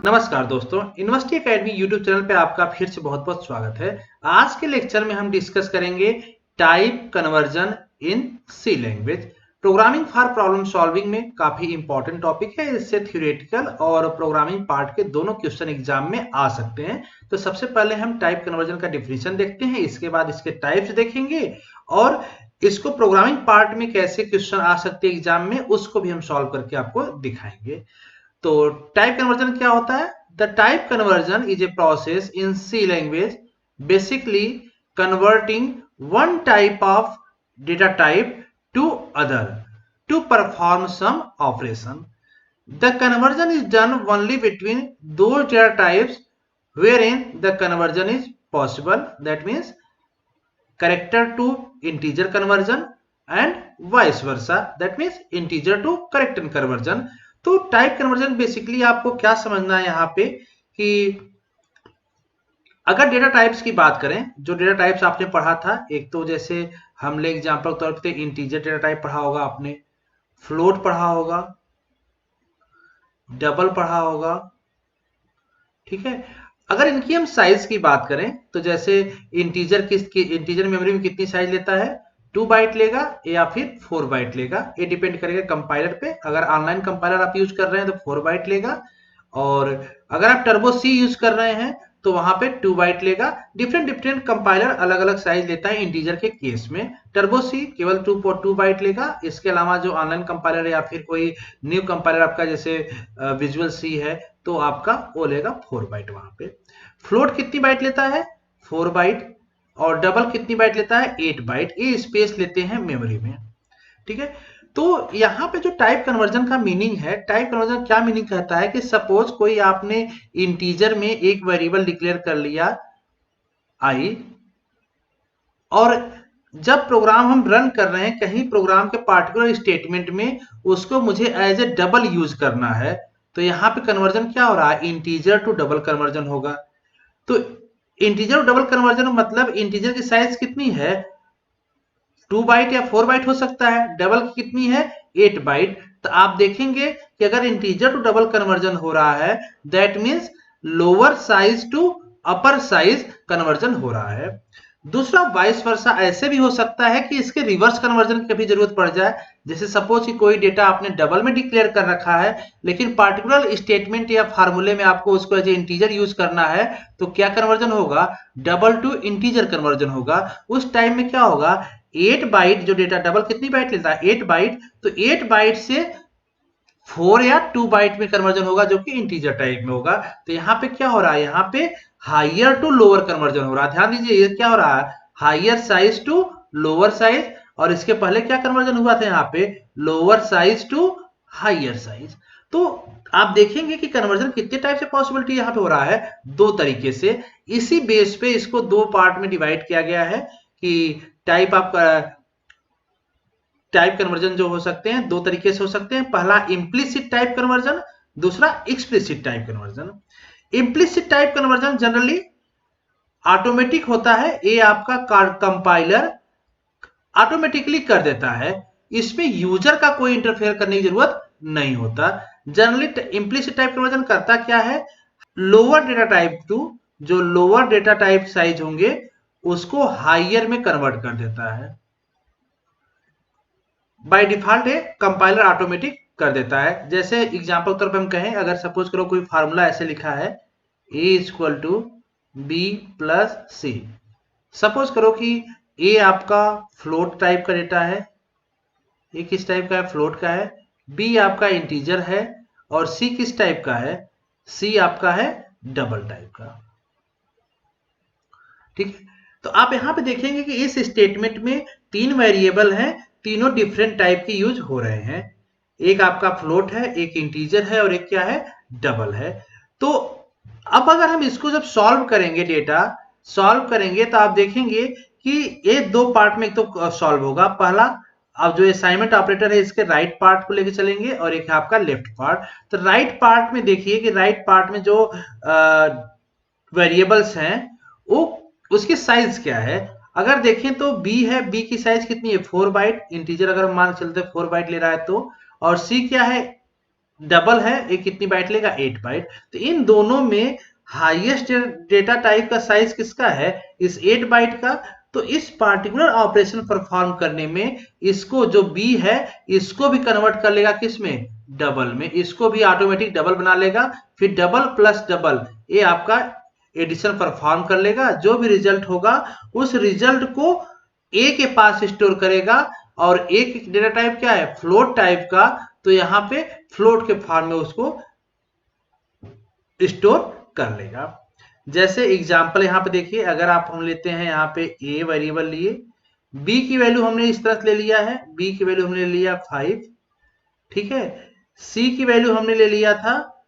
नमस्कार दोस्तों, university academy YouTube channel पे आपका फिर से बहुत बहुत स्वागत है। आज के लेक्चर में हम डिस्कस करेंगे type conversion in C language. Programming for problem solving में काफी इंपॉर्टेंट टॉपिक है। इससे थ्योरेटिकल और प्रोग्रामिंग पार्ट के दोनों क्वेश्चन एग्जाम में आ सकते हैं। तो सबसे पहले हम टाइप कन्वर्जन का डिफिनीशन देखते हैं, इसके बाद इसके टाइप्स देखेंगे और इसको प्रोग्रामिंग पार्ट में कैसे क्वेश्चन आ सकते हैं एग्जाम में, उसको भी हम सॉल्व करके आपको दिखाएंगे। तो टाइप कन्वर्जन क्या होता है? The type conversion is a process in C language basically converting one type of data type to other to perform some operation. The conversion is done only between those data types wherein the conversion is possible. That means character to integer conversion and vice versa. That means integer to character conversion. तो type conversion basically आपको क्या समझना है यहाँ पे कि अगर data types की बात करें, जो डेटा टाइप्स आपने पढ़ा था, एक तो जैसे हम ले एग्जांपल तौर पे इंटीजर डेटा टाइप पढ़ा होगा आपने, फ्लोट पढ़ा होगा, डबल पढ़ा होगा, ठीक है। अगर इनकी हम साइज की बात करें तो जैसे इंटीजर मेमोरी में कितनी साइज लेता है, 2 बाइट लेगा या फिर 4 बाइट लेगा, ये डिपेंड करेगा कंपाइलर पे। अगर ऑनलाइन कंपाइलर आप यूज कर रहे हैं तो 4 बाइट लेगा, और अगर आप टर्बो सी यूज कर रहे हैं तो वहां पे 2 बाइट लेगा। डिफरेंट डिफरेंट कंपाइलर अलग अलग साइज लेता है इंटीजर के केस में। टर्बो सी केवल 2 बाइट लेगा। इसके अलावा जो ऑनलाइन कंपाइलर या फिर कोई न्यू कंपाइलर आपका जैसे विजुअल सी है तो आपका वो लेगा 4 बाइट वहां पे। फ्लोट कितनी बाइट लेता है, 4 बाइट, और डबल कितनी बाइट लेता है, 8 बाइट। ये स्पेस लेते हैं मेमोरी में, ठीक है। तो यहाँ पे जो टाइप कन्वर्जन का मीनिंग है, टाइप कन्वर्जन क्या मीनिंग कहता है कि सपोज कोई आपने इंटीजर में एक वेरिएबल डिक्लेयर कर लिया आई, और जब प्रोग्राम हम रन कर रहे हैं कहीं प्रोग्राम के पार्टिकुलर स्टेटमेंट में उसको मुझे एज ए डबल यूज करना है, तो यहाँ पे कन्वर्जन क्या हो रहा है, इंटीजर टू डबल कन्वर्जन होगा। तो इंटीजर टू डबल कन्वर्जन मतलब इंटीजर की साइज कितनी है, 2 बाइट या 4 बाइट हो सकता है, डबल की कितनी है, 8 बाइट। तो आप देखेंगे कि अगर इंटीजर टू डबल कन्वर्जन हो रहा है that means lower size to upper size conversion हो रहा है। दूसरा वाइस वर्सा ऐसे भी हो सकता है कि इसके रिवर्स कन्वर्जन की कभी जरूरत पड़ जाए। जैसे सपोज कि कोई डेटा आपने डबल में डिक्लेयर कर रखा है लेकिन पार्टिकुलर स्टेटमेंट या फार्मूले में आपको उसको एज ए इंटीजर यूज करना है, तो क्या कन्वर्जन होगा, डबल टू इंटीजर कन्वर्जन होगा। उस टाइम में क्या होगा, 8 बाइट जो डेटा डबल कितनी बाइट लेता है, 8 बाइट, तो 8 बाइट से 4 या 2 बाइट में कन्वर्जन होगा जो कि इंटीजर टाइप में होगा। तो यहाँ पे क्या हो रहा है, यहाँ पे हायर टू लोअर कन्वर्जन हो रहा है। ध्यान दीजिए ये क्या हो रहा है, higher size to lower size, और इसके पहले क्या कन्वर्जन हुआ था, यहाँ पे lower size to higher size. तो आप देखेंगे कि कन्वर्जन कितने टाइप से पॉसिबिलिटी यहाँ पे हो रहा है, 2 तरीके से। इसी बेस पे इसको 2 पार्ट में डिवाइड किया गया है कि टाइप ऑफ टाइप कन्वर्जन जो हो सकते हैं 2 तरीके से हो सकते हैं। पहला इंप्लिसिट टाइप कन्वर्जन, दूसरा explicit type conversion. Implicit type conversion generally automatic होता है, ये आपका कंपाइलर ऑटोमेटिकली कर देता है, इसमें यूजर का कोई इंटरफेयर करने की जरूरत नहीं होता। जनरली इंप्लिसिट टाइप कन्वर्जन करता क्या है, लोअर डेटा टाइप टू, जो लोअर डेटा टाइप साइज होंगे उसको हायर में कन्वर्ट कर देता है। बाय डिफॉल्ट है कंपाइलर ऑटोमेटिक कर देता है। जैसे एग्जांपल तौर पे हम कहें, अगर सपोज करो कोई फार्मूला ऐसे लिखा है a equal to B plus C. Suppose करो कि a आपका फ्लोट टाइप का डेटा है, a किस टाइप का है, फ्लोट का है, b आपका इंटीजर है, और c किस टाइप का है, c आपका है डबल टाइप का, ठीक है। तो आप यहां पे देखेंगे कि इस स्टेटमेंट में 3 वेरिएबल हैं, तीनों डिफरेंट टाइप की यूज हो रहे हैं। एक आपका फ्लोट है, एक इंटीजर है, और एक क्या है, डबल है। तो अब अगर हम इसको जब सॉल्व करेंगे, डेटा सॉल्व करेंगे, तो आप देखेंगे कि ये 2 पार्ट में एक तो सॉल्व होगा। पहला, अब जो असाइनमेंट ऑपरेटर है इसके राइट पार्ट को लेके चलेंगे, और एक है आपका लेफ्ट पार्ट। तो राइट पार्ट में देखिए कि राइट पार्ट में जो वेरिएबल्स हैं वो उसकी साइज क्या है। अगर देखें तो b है, b की साइज कितनी है, 4 बाइट, इंटीजर अगर हम मान के चलते 4 बाइट ले रहा है तो। और c क्या है, डबल है, ये कितनी बाइट लेगा 8 बाइट। तो इन दोनों में हाईएस्ट डेटा टाइप का साइज किसका है, इस 8 बाइट का। तो इस पार्टिकुलर ऑपरेशन परफॉर्म करने में इसको जो बी है इसको भी कन्वर्ट कर लेगा किसमें, डबल में, इसको भी ऑटोमेटिक डबल बना लेगा। फिर डबल प्लस डबल ये आपका एडिशन परफॉर्म कर लेगा, जो भी रिजल्ट होगा उस रिजल्ट को ए के पास स्टोर करेगा। और एक डेटा टाइप क्या है, फ्लोट टाइप का, तो यहां पे फ्लोट के फॉर्म में उसको स्टोर कर लेगा। जैसे एग्जांपल यहां पे देखिए, अगर आप हम लेते हैं यहाँ पे ए वेरिएबल लिए, बी की वैल्यू हमने इस तरह ले लिया है, बी की वैल्यू हमने ले लिया 5, ठीक है। सी की वैल्यू हमने ले लिया था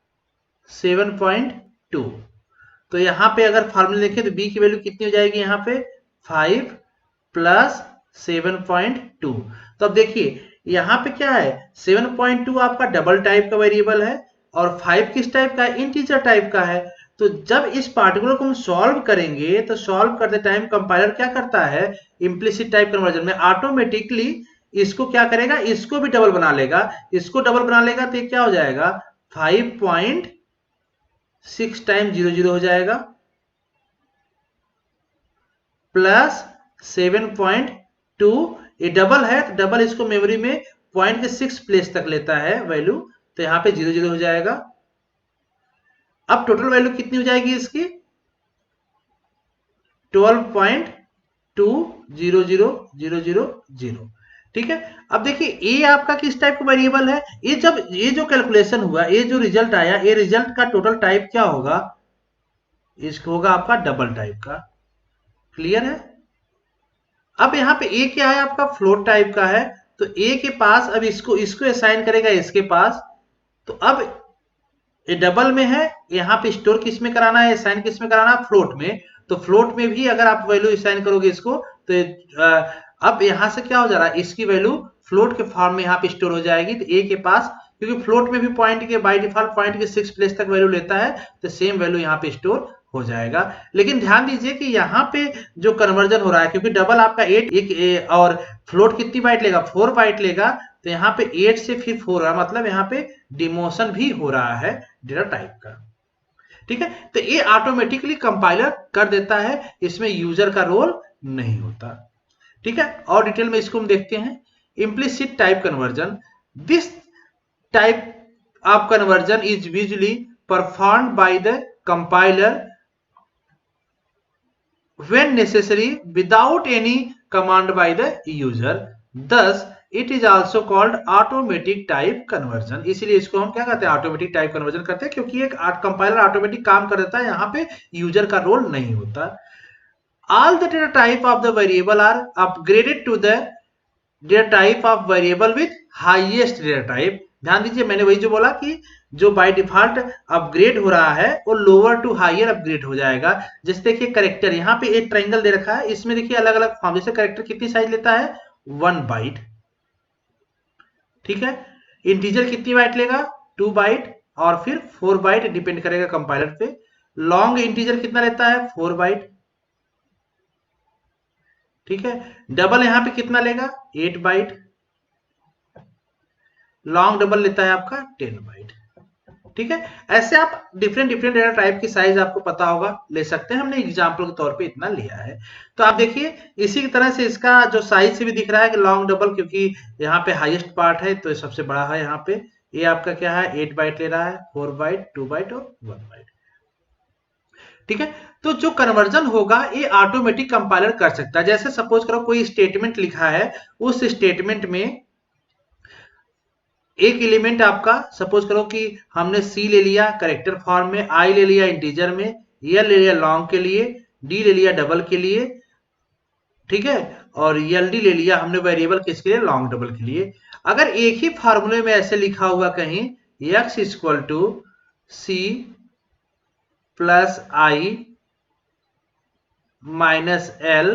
7.2। तो यहां पे अगर फार्मूला देखें तो बी की वैल्यू कितनी हो जाएगी, यहाँ पे 5 प्लस 7.2। तो अब देखिए यहाँ पे क्या है, 7.2 आपका डबल टाइप का वेरिएबल है और 5 किस टाइप का है, इंटीजर टाइप का है। तो जब इस पार्टिकुलर को हम सॉल्व करेंगे तो सॉल्व करते टाइम कंपाइलर क्या करता है, इम्प्लिसिट टाइप कन्वर्जन में ऑटोमेटिकली इसको क्या करेगा, इसको भी डबल बना लेगा। इसको डबल बना लेगा तो ये क्या हो जाएगा, 5.6 टाइम 00 हो जाएगा प्लस 7.2। ये डबल है तो डबल इसको मेमोरी में पॉइंट के 6 प्लेस तक लेता है वैल्यू, तो यहां पे 00 हो जाएगा। अब टोटल वैल्यू कितनी हो जाएगी इसकी, 12.200000, ठीक है। अब देखिए ए आपका किस टाइप का वेरिएबल है, ये जब ये जो कैलकुलेशन हुआ, ये जो रिजल्ट आया, ये रिजल्ट का टोटल टाइप क्या होगा, इसको होगा आपका डबल टाइप का। क्लियर है। अब यहाँ पे ए क्या है, आपका फ्लोट टाइप का है। तो ए के पास अब इसको असाइन करेगा इसके पास। तो अब ये डबल में है, यहाँ पे स्टोर किस में कराना है, असाइन किस में कराना है, फ्लोट में। तो फ्लोट में भी अगर आप वैल्यू असाइन करोगे इसको तो अब यहां से क्या हो जा रहा है, इसकी वैल्यू फ्लोट के फॉर्म में यहाँ पे स्टोर हो जाएगी। तो ए के पास, क्योंकि फ्लोट में भी पॉइंट के बाय डिफॉल्ट पॉइंट के 6 प्लेस तक वैल्यू लेता है, तो सेम वैल्यू यहाँ पे स्टोर हो जाएगा। लेकिन ध्यान दीजिए कि यहाँ पे जो कन्वर्जन हो रहा है, क्योंकि डबल आपका 8 एक और फ्लोट कितनी बाइट लेगा, 4 बाइट लेगा। तो यहाँ पे 8 से फिर 4 रहा, मतलब यहाँ पे डिमोशन भी हो रहा है डेटा टाइप का, ठीक है। तो ये ऑटोमेटिकली कंपाइलर कर देता है, इसमें यूजर का रोल नहीं होता, ठीक है। और डिटेल में इसको हम देखते हैं। Implicit type conversion, this type of conversion is usually performed by the compiler when necessary without any command by the user, thus it is also called automatic type conversion। इसीलिए इसको हम क्या कहते हैं, ऑटोमेटिक टाइप कन्वर्जन करते हैं, क्योंकि एक कंपाइलर ऑटोमेटिक काम कर देता है, यहाँ पे यूजर का रोल नहीं होता। All the data type of the variable are upgraded to the data type of variable with highest data type। ध्यान दीजिए, मैंने वही जो बोला कि जो बाय डिफॉल्ट अपग्रेड हो रहा है वो लोअर टू हायर अपग्रेड हो जाएगा। जैसे देखिए करेक्टर, यहाँ पे एक ट्रायंगल दे रखा है, इसमें देखिए अलग अलग फॉर्म, जैसे करेक्टर कितनी साइज लेता है, 1 बाइट, ठीक है। इंटीजर कितनी बाइट लेगा, 2 बाइट, और फिर 4 बाइट, डिपेंड करेगा कंपाइलर पे। लॉन्ग इंटीजर कितना लेता है, 4 बाइट, ठीक है। डबल यहां पे कितना लेगा, 8 बाइट। लॉन्ग डबल लेता है आपका 10 बाइट, ठीक है। ऐसे आप डिफरेंट डिफरेंट डेटा टाइप की साइज आपको पता होगा, ले सकते हैं, हमने एग्जांपल के तौर पे इतना लिया है। तो आप देखिए इसी की तरह से इसका जो साइज से भी दिख रहा है कि लॉन्ग डबल, क्योंकि यहाँ पे हाईएस्ट पार्ट है तो सबसे बड़ा है यहाँ पे। ये आपका क्या है, 8 बाइट ले रहा है, 4 बाइट, 2 बाइट और 1 बाइट, ठीक है। तो जो कन्वर्जन होगा ये ऑटोमेटिक कंपाइलर कर सकता है। जैसे सपोज करो कोई स्टेटमेंट लिखा है, उस स्टेटमेंट में एक एलिमेंट आपका, सपोज करो कि हमने सी ले लिया करेक्टर फॉर्म में, आई ले लिया इंटीजर में, एल ले लिया लॉन्ग के लिए, डी ले लिया डबल के लिए, ठीक है, और एल डी ले लिया हमने वेरिएबल किसके लिए, लॉन्ग डबल के लिए। अगर एक ही फार्मूले में ऐसे लिखा हुआ कहीं x equal to C plus I minus L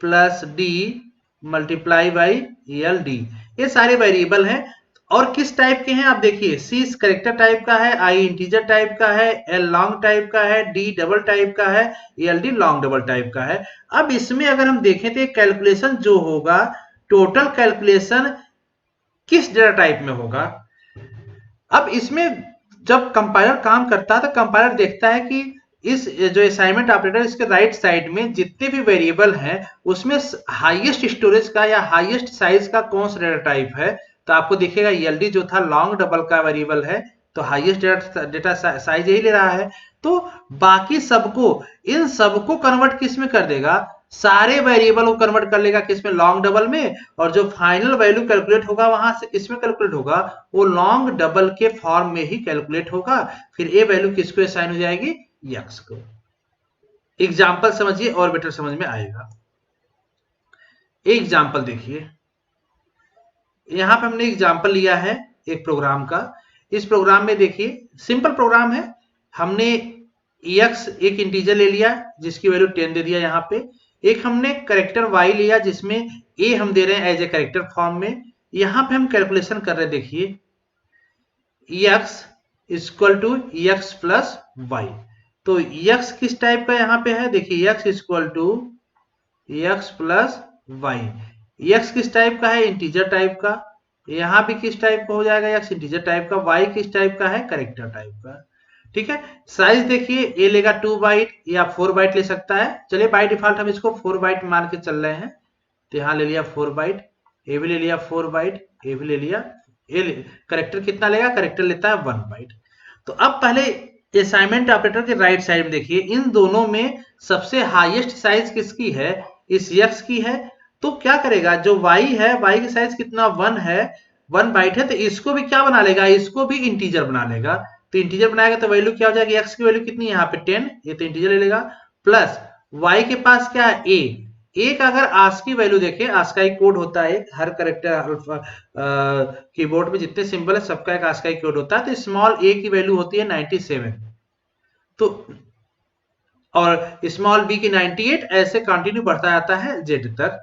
plus D multiply by L D, ये सारे वेरिएबल हैं। और किस टाइप के हैं आप देखिए, सी करेक्टर टाइप का है, आई इंटीजर टाइप का है, एल लॉन्ग टाइप का है, डी डबल टाइप का है, L D long double type का है। अब इसमें अगर हम देखें तो कैलकुलेशन जो होगा, टोटल कैलकुलेशन किस डेटा टाइप में होगा। अब इसमें जब कंपाइलर काम करता है तो कंपाइलर देखता है कि इस जो असाइनमेंट ऑपरेटर इसके राइट साइड में जितने भी वेरिएबल हैं उसमें हाईएस्ट स्टोरेज का या हाईएस्ट साइज का कौन सा डेटा टाइप है। तो आपको दिखेगा ईएलडी जो था लॉन्ग डबल का वेरिएबल है, तो हाईएस्ट डेटा साइज यही ले रहा है। तो बाकी सबको, इन सबको कन्वर्ट किस में कर देगा, सारे वेरिएबल को कन्वर्ट कर लेगा किसमें, लॉन्ग डबल में। और जो फाइनल वैल्यू कैलकुलेट होगा वहां से किसमें कैलकुलेट होगा, वो लॉन्ग डबल के फॉर्म में ही कैलकुलेट होगा। फिर ये वैल्यू किसको असाइन हो जाएगी, यक्स को। एग्जाम्पल समझिए और बेटर समझ में आएगा। एग्जाम्पल देखिए, यहां पे हमने एग्जाम्पल लिया है एक प्रोग्राम का। इस प्रोग्राम में देखिए सिंपल प्रोग्राम है, हमने एक्स एक इंटीजर ले लिया जिसकी वैल्यू 10 दे दिया यहाँ पे। एक हमने करेक्टर वाई लिया जिसमें ए हम दे रहे हैं एज ए करेक्टर फॉर्म में। यहां पे हम कैलकुलेशन कर रहे हैं, देखिए X equal to X plus Y. तो एक्स किस टाइप का यहाँ पे है, देखिए X equal to X plus Y. X किस टाइप का है, इंटीजर टाइप का। यहाँ भी किस टाइप का हो जाएगा, एक्स इंटीजर टाइप का। वाई किस टाइप का है, करेक्टर टाइप का। ठीक है, साइज देखिए ए लेगा 2 बाइट या 4 बाइट ले सकता है। चलिए बाय डिफॉल्ट हम इसको 4 बाइट मान के चल रहे हैं। तो यहाँ ले लिया 4 बाइट, ए भी ले लिया 4 बाइट, ए भी ले लिया। करेक्टर कितना लेगा, करेक्टर लेता है 1 बाइट। तो अब पहले असाइनमेंट ऑपरेटर के राइट साइड में देखिए, इन दोनों में सबसे हाईएस्ट साइज किसकी है, इस एक्स की है। तो क्या करेगा, जो वाई है, वाई की साइज कितना 1 है, 1 बाइट है। तो इसको भी क्या बना लेगा, इसको भी इंटीजर बना लेगा। तो इंटीजर बनाएगा तो वैल्यू क्या हो जाएगी, एक्स की वैल्यू कितनी है यहाँ पे 10, ये तो इंटीजर ले लेगा। प्लस वाई के पास क्या है, ए का अगर आस्की वैल्यू देखें, आस्काई कोड होता है हर करेक्टर कीबोर्ड में जितने सिंबल है सबका एक आस्काई कोड होता है। तो स्मॉल ए की वैल्यू होती है 97, तो और स्मॉल बी की 98, ऐसे कंटिन्यू बढ़ता जाता है जेड तक।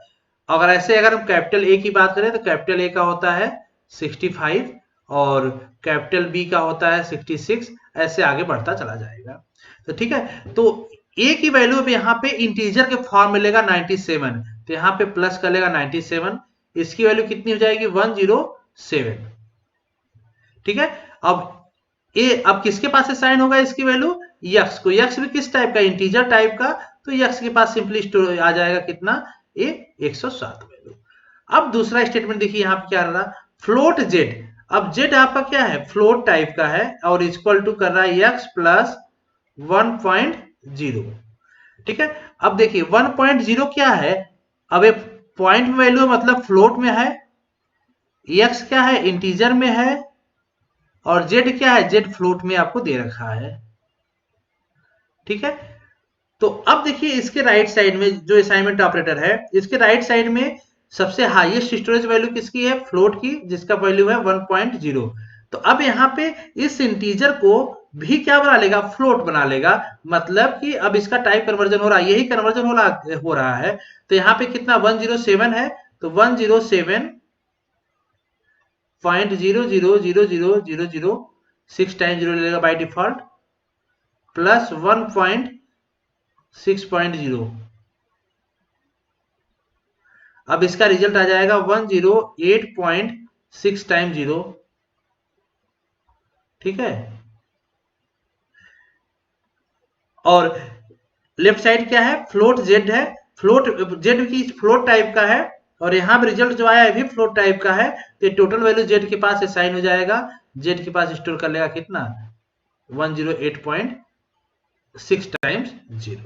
अगर ऐसे अगर हम कैपिटल ए की बात करें तो कैपिटल ए का होता है 65 और कैपिटल बी का होता है 66, ऐसे आगे बढ़ता चला जाएगा। तो ठीक है, तो ए की वैल्यू अब यहाँ पे इंटीजर के फॉर्म में लेगा 97, तो यहाँ पे प्लस कर लेगा 97, इसकी वैल्यू कितनी हो जाएगी 107। ठीक है, अब ए अब किसके पास असाइन होगा इसकी वैल्यू, यक्स को। यक्स भी किस टाइप का, इंटीजर टाइप का। तो यक्स के पास सिंपली स्टोर आ जाएगा कितना, ए 107 वैल्यू। अब दूसरा स्टेटमेंट देखिए यहाँ पे क्या रहा, फ्लोट जेड। अब जेड आपका क्या है, फ्लोट टाइप का है और इक्वल टू कर रहा है एक्स प्लस 1.0। ठीक है, अब देखिए 1.0 क्या है, अब एक पॉइंट वैल्यू मतलब फ्लोट में है, एक्स क्या है इंटीजर में है, और जेड क्या है, जेड फ्लोट में आपको दे रखा है। ठीक है, तो अब देखिए इसके राइट साइड में जो असाइनमेंट ऑपरेटर है, इसके राइट साइड में सबसे हाईएस्ट स्टोरेज वैल्यू किसकी है, फ्लोट की, जिसका वैल्यू है 1.0। तो अब यहाँ पे इस इंटीजर को भी क्या बना लेगा, फ्लोट बना लेगा। मतलब कि अब इसका टाइप कन्वर्जन हो रहा है, यही कन्वर्जन हो रहा है। तो यहाँ पे कितना 107 है, तो 107.0000006 टाइम 0 लेगा बाय डिफॉल्ट, प्लस 1.6.0। अब इसका रिजल्ट आ जाएगा 108.6 टाइम 0। ठीक है, और लेफ्ट साइड क्या है, फ्लोट जेड है, फ्लोट जेड की फ्लोट टाइप का है, और यहाँ पे रिजल्ट जो आया है भी फ्लोट टाइप का है। तो टोटल वैल्यू जेड के पास असाइन हो जाएगा, जेड के पास स्टोर कर लेगा कितना 108.6 टाइम्स 0।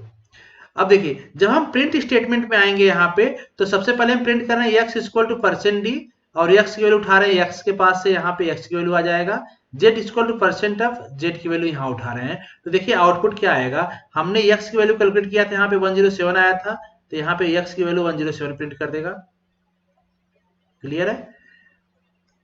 अब देखिए जब हम प्रिंट स्टेटमेंट में आएंगे यहाँ पे, तो सबसे पहले हम प्रिंट कर रहे हैं एक्स इक्वल टू %d, और एक्स की वैल्यू उठा रहे हैं एक्स के पास से, यहाँ पे एक्स की वैल्यू आ जाएगा। जेड इक्वल टू % ऑफ, जेड की वैल्यू यहाँ उठा रहे हैं। तो देखिए आउटपुट क्या आएगा, हमने एक्स की वैल्यू कैलकुलेट किया था, यहाँ पे 107 आया था, तो यहाँ पे एक्स की वैल्यू 107 प्रिंट कर देगा। क्लियर है,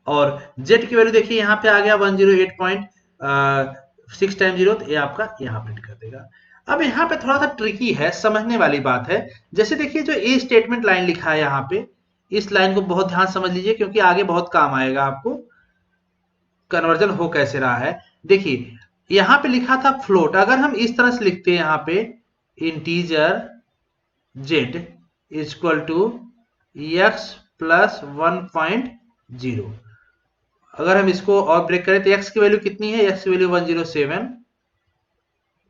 और जेड की वैल्यू देखिए यहाँ पे आ गया 108.6 टाइम 0, तो ये आपका यहाँ प्रिंट कर देगा। अब यहाँ पे थोड़ा सा ट्रिकी है, समझने वाली बात है। जैसे देखिए जो ए स्टेटमेंट लाइन लिखा है यहाँ पे, इस लाइन को बहुत ध्यान समझ लीजिए क्योंकि आगे बहुत काम आएगा आपको, कन्वर्जन हो कैसे रहा है। देखिए यहाँ पे लिखा था फ्लोट, अगर हम इस तरह से लिखते हैं यहाँ पे integer Z equal to X plus 1.0, अगर हम इसको और ब्रेक करें तो x की वैल्यू कितनी है, x की वैल्यू 107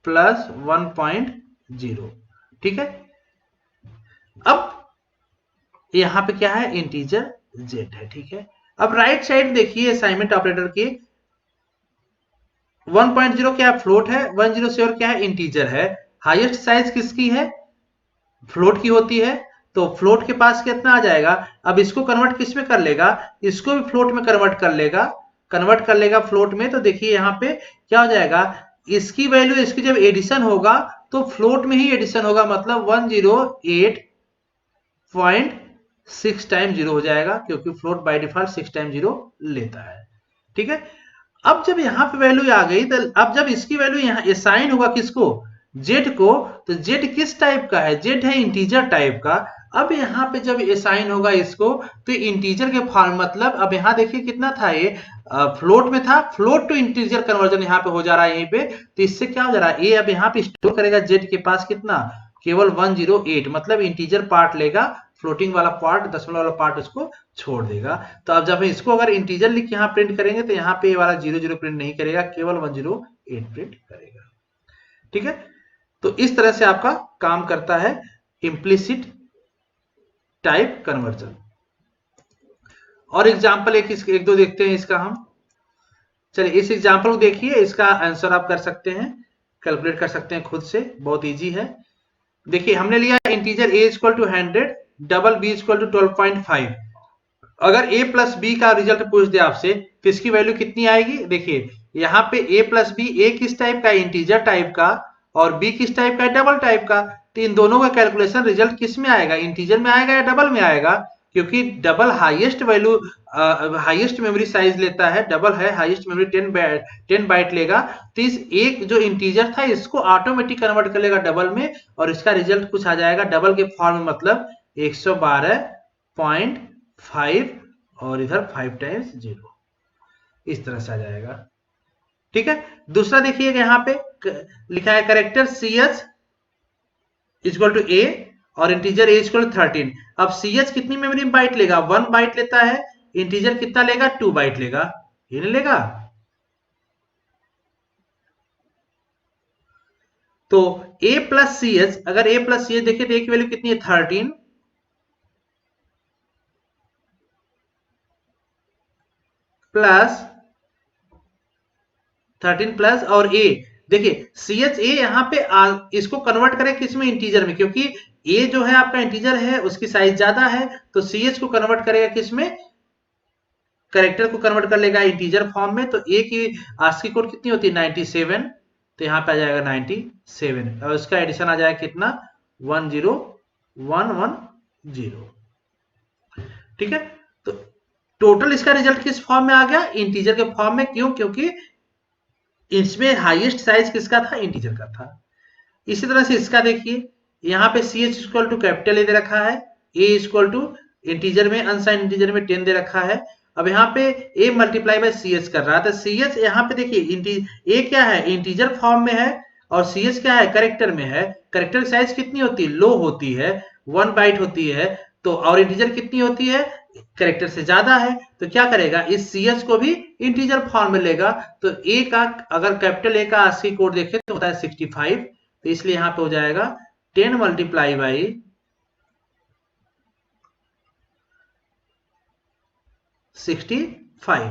प्लस 1.0, ठीक है। अब यहां पे क्या है, इंटीजर z है, ठीक है। अब राइट साइड देखिए असाइनमेंट ऑपरेटर की, 1.0 क्या है, फ्लोट है, 107 क्या है, इंटीजर है। हाईएस्ट साइज किसकी है, फ्लोट की होती है, तो फ्लोट के पास कितना आ जाएगा। अब इसको कन्वर्ट किस में कर लेगा, इसको भी फ्लोट में कन्वर्ट कर लेगा फ्लोट में। तो देखिए यहाँ पे क्या हो जाएगा, इसकी वैल्यू, इसकी जब एडिशन होगा तो फ्लोट में ही एडिशन होगा, मतलब 108.6 टाइम 0 हो जाएगा, क्योंकि फ्लोट बाय डिफॉल्ट 6 टाइम 0 लेता है, ठीक है। अब जब यहाँ पे वैल्यू आ गई, तो अब जब इसकी वैल्यू यहाँ असाइन होगा किसको, जेड को, तो जेड किस टाइप का है, जेड है इंटीजर टाइप का। अब यहाँ पे जब असाइन होगा इसको, तो इंटीजर के फॉर्म, मतलब अब यहाँ देखिए कितना था, ये फ्लोट में था, फ्लोट टू इंटीजर कन्वर्जन यहाँ पे हो जा रहा है यहीं पे। तो इससे क्या हो जा रहा है, ये अब यहाँ पे स्टोर करेगा जेड के पास कितना, केवल 108, मतलब इंटीजर पार्ट लेगा, फ्लोटिंग वाला पार्ट, दशमलव वाला पार्ट उसको छोड़ देगा। तो अब जब इसको अगर इंटीजर लिख के यहाँ प्रिंट करेंगे, तो यहाँ पे ये वाला 00 प्रिंट नहीं करेगा, केवल 108 प्रिंट करेगा, ठीक है। तो इस तरह से आपका काम करता है इम्प्लिसिट टाइप कन्वर्जन। और एग्जाम्पल एक दो देखते हैं इसका हम। चलिए इस एग्जाम्पल को देखिए, इसका आंसर आप कर सकते हैं, कैलकुलेट कर सकते हैं खुद से, बहुत इजी है। देखिए हमने लिया integer a equal to 100, double b equal to 12.5। अगर a प्लस बी का रिजल्ट पूछ दे आपसे, तो इसकी वैल्यू कितनी आएगी। देखिए यहाँ पे a प्लस बी, a किस टाइप का, इंटीजर टाइप का, और b किस टाइप का, डबल टाइप का। तो इन दोनों का कैलकुलेशन रिजल्ट किस में आएगा, इंटीजर में आएगा या डबल में आएगा, क्योंकि double highest value, highest memory size लेता है, डबल है हाईएस्ट मेमोरी 10 बाइट लेगा। तो इस एक जो इंटीजर था इसको ऑटोमेटिक कन्वर्ट कर लेगा डबल में, और इसका रिजल्ट कुछ आ जाएगा डबल के फॉर्म में, मतलब 112.5 और इधर 5 टाइम्स 0, इस तरह से आ जाएगा, ठीक है। दूसरा देखिएगा यहाँ पे लिखा है character ch equal to a और इंटीजर a इक्वल टू 13। अब ch कितनी मेमोरी बाइट लेगा, 1 बाइट लेता है, इंटीजर कितना लेगा, 2 बाइट लेगा, ये नहीं लेगा। तो a प्लस ch, अगर a प्लस ch देखिए तो a की वैल्यू कितनी है, 13 प्लस 13 प्लस और a, देखिए ch a यहाँ पे इसको कन्वर्ट करें किस में, इंटीजर में, क्योंकि a जो है आपका इंटीजर है, उसकी साइज ज्यादा है, तो ch को कन्वर्ट करेगा किस में, कैरेक्टर को कन्वर्ट कर लेगा इंटीजर फॉर्म में। तो a की आस्की कोड कितनी होती है, 97, तो यहाँ पे आ जाएगा 97, और उसका एडिशन आ जाएगा कितना, 10110, ठीक है। तो टोटल इसका रिजल्ट किस फॉर्म में आ गया, इंटीजर के फॉर्म में, क्यों, क्योंकि इसमें हाईएस्ट साइज किसका था, इंटीजर का था। इसी तरह से इसका देखिए, यहाँ पे ch equal to capital A दे रखा है, a इक्वल टू इंटीजर में, अनसाइन इंटीजर में 10 दे रखा है। अब यहाँ पे a मल्टीप्लाई बाय ch कर रहा था, ch यहाँ पे देखिए a क्या है, इंटीजर फॉर्म में है, और ch क्या है, कैरेक्टर में है। कैरेक्टर की साइज कितनी होती है, लो होती है, 1 बाइट होती है, तो और इंटीजर कितनी होती है, कैरेक्टर से ज्यादा है। तो क्या करेगा, इस ch को भी इंटीजर फॉर्म में लेगा। तो a का, अगर कैपिटल a का आस्की कोड देखें तो होता है 65, तो इसलिए यहाँ पे हो जाएगा 10 मल्टीप्लाई बाई 65।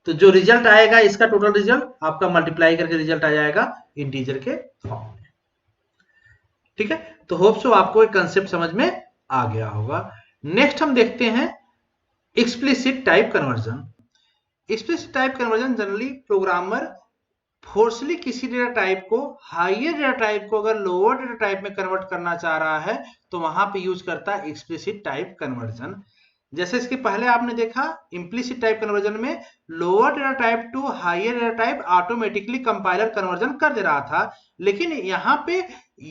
तो जो रिजल्ट आएगा इसका टोटल रिजल्ट आपका मल्टीप्लाई करके रिजल्ट आ जाएगा इंटीजर के फॉर्म में, ठीक है। तो होप सो आपको एक कंसेप्ट समझ में आ गया होगा। नेक्स्ट हम देखते हैं explicit type conversion. Explicit type conversion generally programmer forcibly किसी डेटा टाइप को हायर डेटा टाइप को अगर लोअर डेटा टाइप में कन्वर्ट करना चाह रहा है, तो वहां पे यूज करता है एक्सप्लिसिट टाइप कन्वर्जन। जैसे इसके पहले आपने देखा इम्प्लिसिट टाइप कन्वर्जन में lower data type to higher data type automatically compiler conversion कर दे रहा था, लेकिन यहाँ पे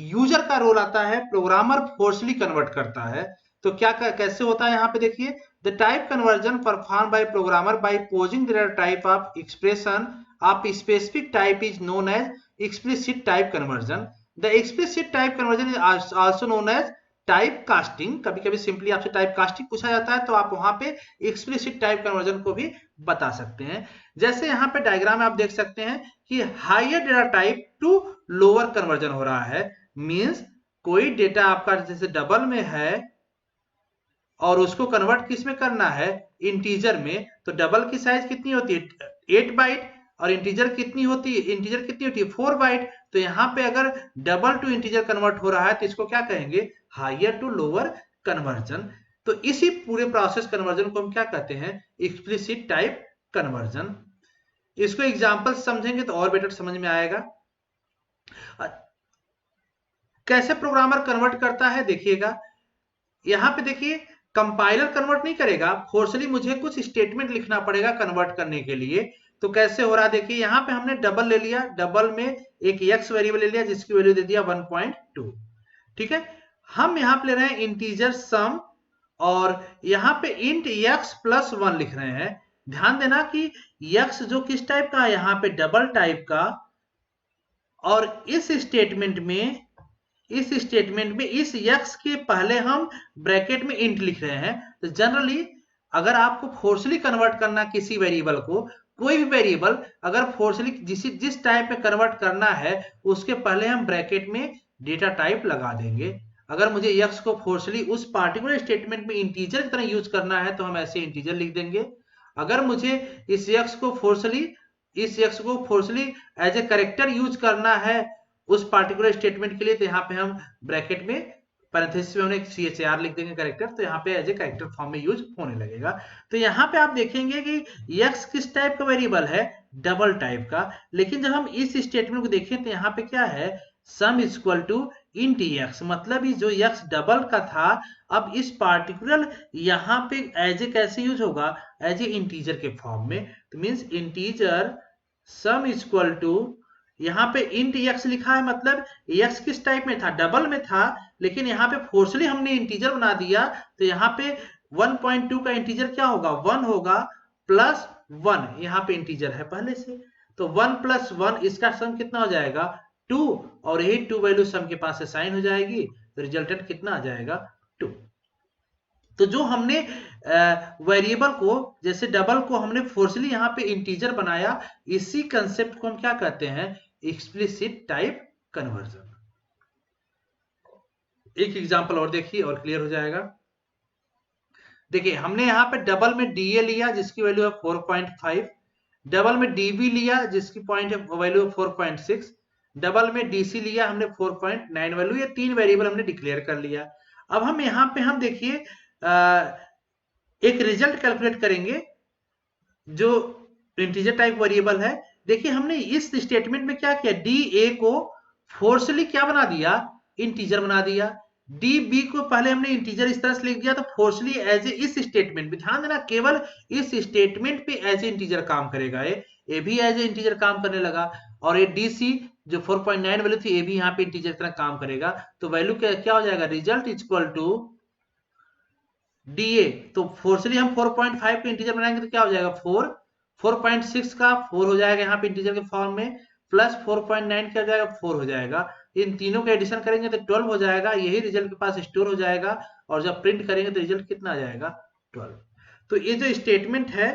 यूजर का रोल आता है, प्रोग्रामर फोर्सली कन्वर्ट करता है। तो क्या कैसे होता है, यहाँ पे देखिए, the type conversion perform by programmer by posing the data type of expression of specific type is known as explicit type conversion. The explicit type conversion is also known as type casting, कभी कभी simply आपसे type casting पूछा जाता है तो आप वहां पे एक्सप्लिसिट टाइप कन्वर्जन को भी बता सकते हैं। जैसे यहाँ पे डायग्राम में आप देख सकते हैं कि higher data type to lower conversion हो रहा है। मींस कोई डेटा आपका जैसे डबल में है और उसको कन्वर्ट किस में करना है, इंटीजर में, तो डबल की साइज कितनी होती है 8 बाइट और इंटीजर कितनी होती है 4 बाइट। तो यहाँ पे अगर डबल टू इंटीजर कन्वर्ट हो रहा है तो इसको क्या कहेंगे, हायर टू लोअर कन्वर्जन। तो इसी पूरे प्रोसेस कन्वर्जन को हम क्या कहते हैं, एक्सप्लिसिट टाइप कन्वर्जन। इसको एग्जांपल समझेंगे तो और बेटर समझ में आएगा। कैसे प्रोग्रामर कन्वर्ट करता है देखिएगा, यहां पे देखिए कंपाइलर कन्वर्ट नहीं करेगा, फोर्सली मुझे कुछ स्टेटमेंट लिखना पड़ेगा कन्वर्ट करने के लिए। तो कैसे हो रहा है देखिए, यहां पे हमने डबल ले लिया, डबल में एक x वेरिएबल ले लिया जिसकी वैल्यू दे दिया 1.2। ठीक है, हम यहां पे ले रहे हैं इंटीजर सम और यहां पे इंट x प्लस 1 लिख रहे हैं। ध्यान देना कि x जो किस टाइप का है, यहां पे डबल टाइप का, और इस स्टेटमेंट में इस x के पहले हम ब्रैकेट में इंट लिख रहे हैं। तो जनरली अगर आपको फोर्सली कन्वर्ट करना किसी वेरिएबल को, कोई भी वेरिएबल अगर फोर्सली जिस टाइप में कन्वर्ट करना है उसके पहले हम ब्रैकेट में डेटा टाइप लगा देंगे। अगर मुझे x को फोर्सली उस पार्टिकुलर स्टेटमेंट में इंटीजर की तरह यूज करना है तो हम ऐसे इंटीजर लिख देंगे। अगर मुझे इस x को फोर्सली एज ए कैरेक्टर यूज करना है उस पार्टिकुलर स्टेटमेंट के लिए, तो यहाँ पे हम ब्रैकेट में पैरेंथेसिस में हमने CHAR लिख देंगे कैरेक्टर, तो यहाँ पे एज ए कैरेक्टर फॉर्म में यूज होने लगेगा। तो यहाँ पे आप देखेंगे कि x किस टाइप का वेरिएबल है, डबल टाइप का। लेकिन जब हम इस स्टेटमेंट को देखें तो यहाँ पे क्या है, sum equal to int x, मतलब जो x डबल का था अब इस पार्टिकुलर यहाँ पे एज ए कैसे यूज होगा, एज ए इंटीजर के फॉर्म में। तो means integer sum equal to, यहाँ पे इंट x लिखा है मतलब x किस टाइप में था, डबल में था, लेकिन यहाँ पे फोर्सली हमने इंटीजर बना दिया तो यहाँ पे 1.2 का इंटीजर क्या होगा, 1 होगा, प्लस 1 यहाँ पे इंटीजर है पहले से, तो 1 प्लस 1 इसका सम कितना हो जाएगा 2, और यही 2 वैल्यू सम के पास असाइन हो जाएगी, तो रिजल्टेंट कितना आ जाएगा 2। तो जो हमने वेरिएबल को जैसे डबल को हमने फोर्सली यहाँ पे इंटीजर बनाया, इसी कंसेप्ट को हम क्या कहते हैं, एक्सप्लिसिट टाइप कन्वर्जन। एक एग्जांपल और देखिए और क्लियर हो जाएगा। देखिए हमने यहाँ पे डबल में DA लिया जिसकी वैल्यू है 4.5, डबल में DB लिया जिसकी वैल्यू है 4.6, डबल में DC लिया हमने 4.9 वैल्यू, ये 3 वेरिएबल हमने डिक्लेयर कर लिया। अब हम यहाँ पे हम देखिए एक रिजल्ट कैलकुलेट करेंगे जो इंटीजर टाइप वेरिएबल है। देखिए हमने इस स्टेटमेंट में क्या किया, DA को फोर्सली क्या बना दिया, इंटीजर बना दिया। DB को पहले हमने इंटीजर इस तरह से लिख दिया, तो फोर्सली एज ए इस स्टेटमेंट में, ध्यान देना केवल इस स्टेटमेंट पे एज ए इंटीजर काम करेगा, ये भी एज ए इंटीजर काम करने लगा। और ये DC जो 4.9 वैल्यू थी, ये भी यहाँ पे इंटीजर तरह काम करेगा। तो वैल्यू क्या हो जाएगा, रिजल्ट इक्वल टू DA, तो फोर्सली हम 4.5 को इंटीजर बनाएंगे तो क्या हो जाएगा 4, 4.6 का 4 हो जाएगा यहाँ पे इंटीजर के फॉर्म में, प्लस 4.9 क्या हो जाएगा 4 हो जाएगा, इन तीनों का एडिशन करेंगे तो 12 हो जाएगा, यही रिजल्ट के पास स्टोर हो जाएगा, और जब प्रिंट करेंगे तो रिजल्ट कितना आ जाएगा 12। तो ये जो स्टेटमेंट है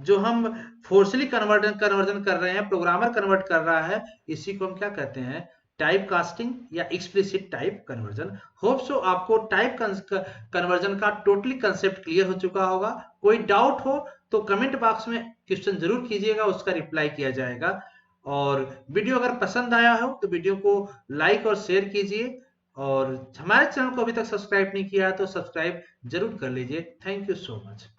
जो हम फोर्सली कन्वर्जन कर रहे हैं, प्रोग्रामर कन्वर्ट कर रहा है, इसी को हम क्या कहते हैं, टाइप कास्टिंग या explicit type conversion. Hope so आपको टाइप कन्वर्जन का टोटली कंसेप्ट क्लियर हो चुका होगा। कोई डाउट हो तो कमेंट बॉक्स में क्वेश्चन जरूर कीजिएगा, उसका रिप्लाई किया जाएगा। और वीडियो अगर पसंद आया हो तो वीडियो को लाइक और शेयर कीजिए, और हमारे चैनल को अभी तक सब्सक्राइब नहीं किया है तो सब्सक्राइब जरूर कर लीजिए। Thank you so much.